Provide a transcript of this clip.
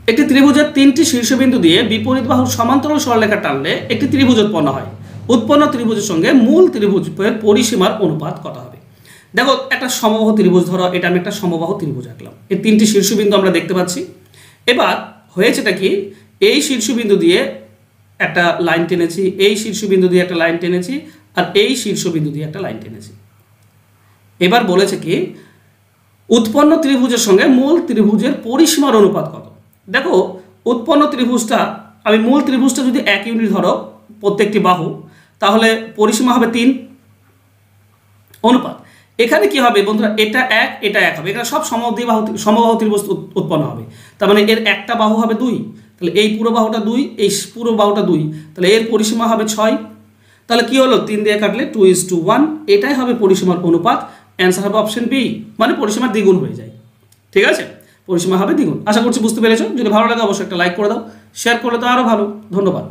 একটি ত্রিভুজের তিনটি শীর্ষবিন্দু দিয়ে বিপরীত বাহুর সমান্তরাল সরলরেখা টানলে একটি ত্রিভুজ উৎপন্ন হয়। উৎপন্ন ত্রিভুজের সঙ্গে মূল ত্রিভুজের পরিসীমার অনুপাত কত হবে? দেখো, একটা সমবাহু ত্রিভুজ ধরো, এটা আমি একটা সমবাহু ত্রিভুজ আঁকলাম। এই তিনটি শীর্ষবিন্দু আমরা দেখতে পাচ্ছি। এবার হয়েছেটা কি, এই শীর্ষবিন্দু দিয়ে একটা লাইন টেনেছি, এই শীর্ষবিন্দু দিয়ে একটা লাইন টেনেছি, আর এই শীর্ষবিন্দু দিয়ে একটা লাইন টেনেছি। এবার বলেছে কি, উৎপন্ন ত্রিভুজের সঙ্গে মূল ত্রিভুজের পরিসীমার অনুপাত কত? দেখো, উৎপন্ন ত্রিভুজটা, আমি মূল ত্রিভুজটা যদি 1 ইউনিট ধরো প্রত্যেকটি বাহু, তাহলে পরিসীমা হবে 3 অনুপাত। এখানে কি হবে বন্ধুরা, এটা 1 এটা 1 হবে, এখানে সব সমবাহু ত্রিভুজ উৎপন্ন হবে। তার মানে এর একটা বাহু হবে 2, তাহলে এই পুরো বাহুটা 2, এই পুরো বাহুটা 2, তাহলে এর পরিসীমা হবে 6। তাহলে কি হলো, 3 দিয়ে কাটলে 2:1, এটাই হবে পরিসীমার অনুপাত। অ্যান্সার হবে অপশন বি, মানে পরিসীমার দ্বিগুণ হয়ে যায়। ঠিক আছে, পরিসীমা হবে দ্বিগুণ। আশা করছি বুঝতে পেরেছো। যদি ভালো লাগে অবশ্যই একটা লাইক করে দাও, শেয়ার করলে তো আরও ভালো। ধন্যবাদ।